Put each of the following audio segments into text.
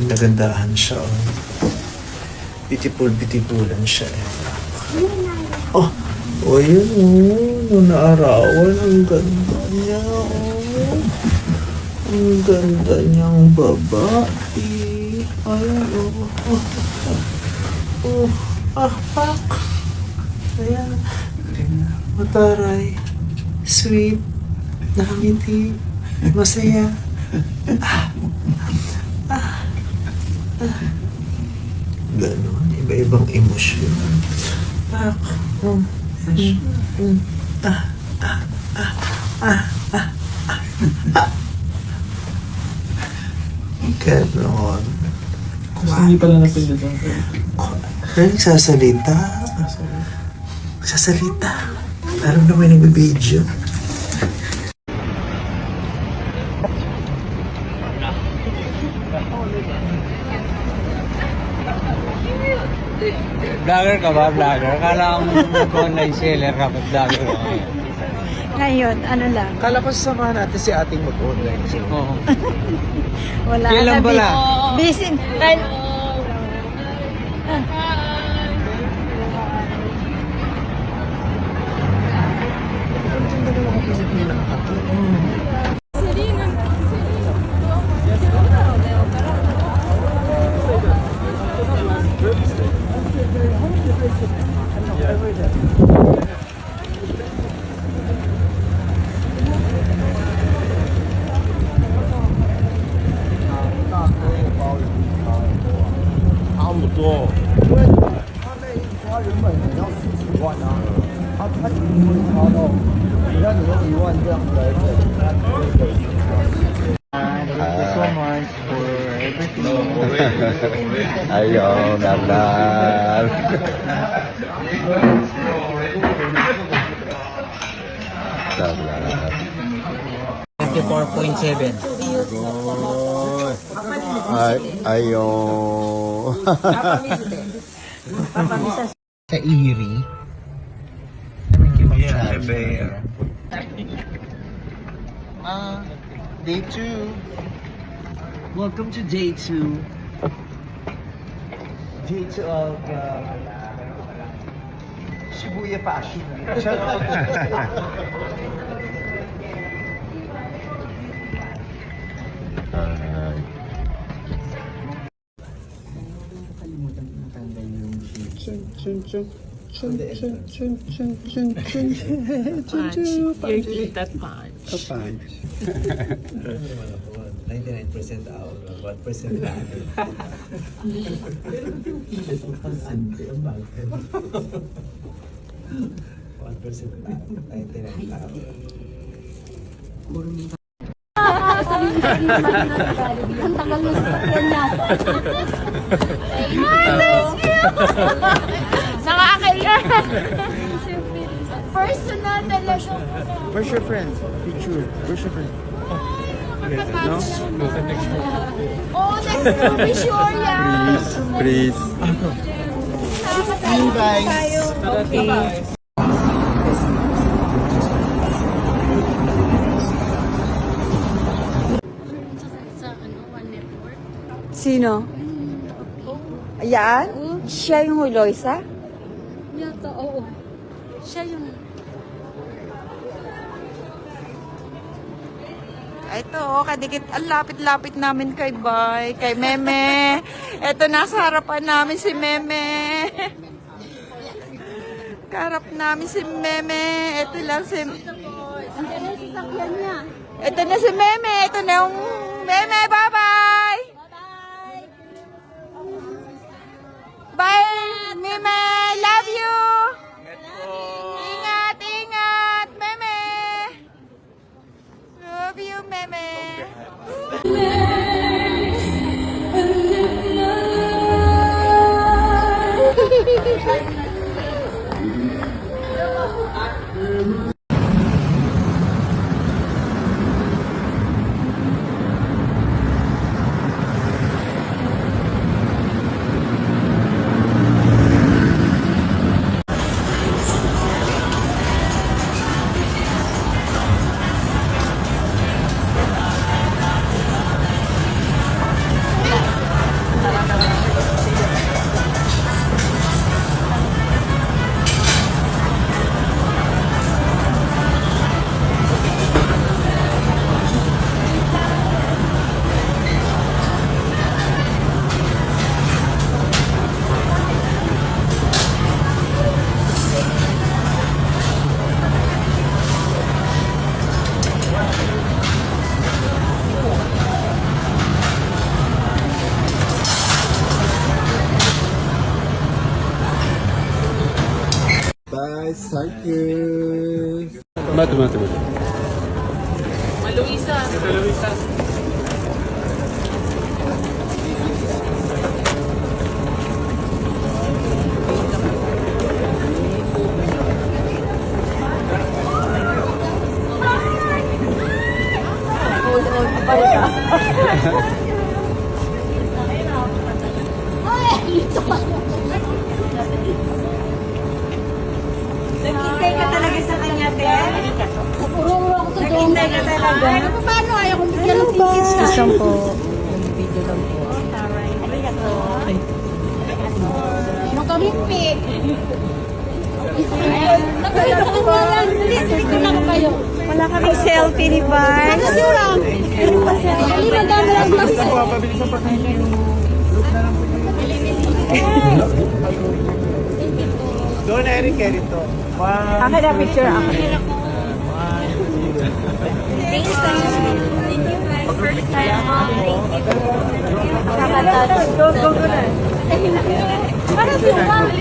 Nagandahan siya. Oh. Beautiful, beautifulan siya. Oh, oh yun. Oh, nung naarawan, ang ganda niya. Oh. Ang ganda niyang babae. Ayan, oh. Oh, oh. Ah, pak. Ayan. Mataray. Sweet. Nakangiti. Masaya. Ganon. Iba-ibang emosyon. Pak. Ganon. Hindi pala napili doon. Nagsasalita. Sasalita. Alam na may nagbibideo. Vlogger ka ba? Vlogger? Kala mo mag-online seller ka, but vlogger ka ngayon. Ngayon, ano lang. Kala ko sasamahan natin si ating mag-online. Oo. Wala Kailan na. pala? Busy. Thank you so much for everything. Ayaw, nablan. Nablan. 24.7. Ayaw. Sa Erie. Yeah, bear. Day 2. Welcome to day 2. Day 2 of Shibuya Fashion. Punch. 99% out, 1% back. Ang bagay. 1% back, 99 out. Ang tagal mo sa kanya. Saka kaya. Personal talaga. Where's your friend? Picture. Where's your friend? No? Oh, let's go. Be sure yan. Please. See you guys. Okay. Sino? Ayan? Siya yung Huloisa? Yata, oo. Siya yung... Ito, kadikit, ang lapit-lapit namin kay Bay, kay Meme. Ito, nasa harapan namin si Meme. Karap namin si Meme. Ito lang si... Ito na si Meme. Ito na yung Meme. Bye-bye! Bye, Meme. Love you! Ingat, ingat, Meme. Love you, Meme. Thank you. Mate. Naghintay ka talaga sa kanya, Ted? Puro ako sa doon. Naghintay ka talaga? Paano ayaw kong bigyan ng tickets na? Isang po. Yung video lang po. Makalimpik. Nakita ko nga lang. Dito lang kayo. Wala kaming selfie ni Bar. Kasi lang. Dali, madami lang mas. Doon na Eric Erito. Akin na picture ako. Thank you. First time. Go na. Parang sumang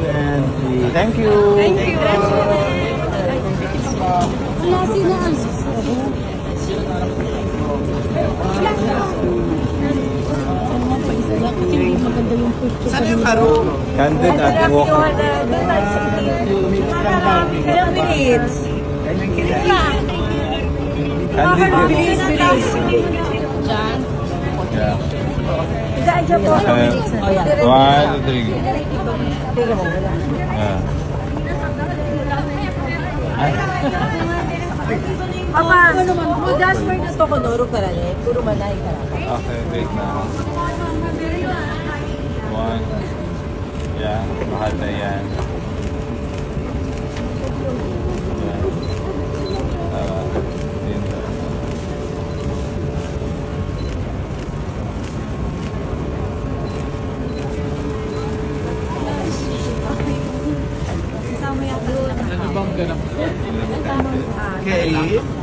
yan. Thank you. Thank you. Wala sinaan. Saan yung karo? Candid at walk. Ilang minutes? Candid. Bilis. Yeah. Daan siya po. One, two, three. Yeah. Papa, Jasper na to konoro ka rin eh. Puro malay ka rin. Okay, wait now. One. Yeah, mahal na yan. Yeah. Yun na. Ano bang ganap? Okay.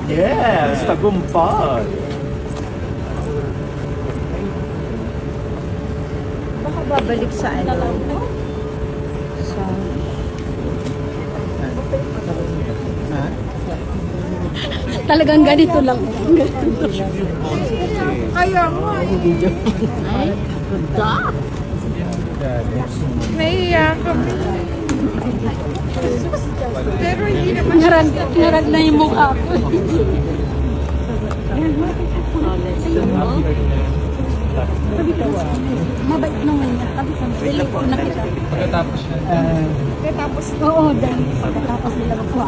Yes, tagumpay. Baka babalik sa ano? Sa... Talagang ganito lang. Kaya mo eh. Nahiya kami. Pero hindi naman Ngarag na yung mukha ko. Mabait naman niya. Sabi ko, really ko nakita. Pagkatapos yan. Tapos, oo, dahil pagkatapos nila makuha.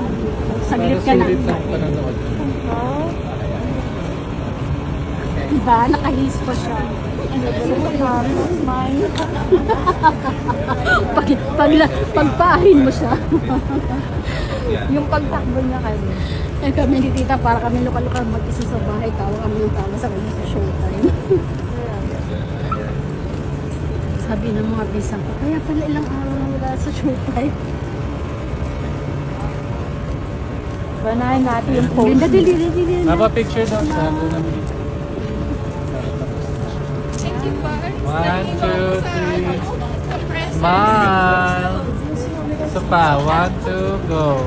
Saglit ka na. Sulit ng panonood. Diba? Nakahis pa siya. Pagpahin mo siya. yung pagtakbo niya kayo. Eh kami ni tita, para kami lokal-lokal mag-isa sa bahay. Tawa kami ng tawa sa kanya sa showtime. Sabi ng mga bisang ko, kaya pala ilang araw na wala sa showtime. Banahin natin yung post. Ganda, dili. Mapa-picture daw sa doon. 1, 2, 3. Smile. Isa pa. 1, 2, go.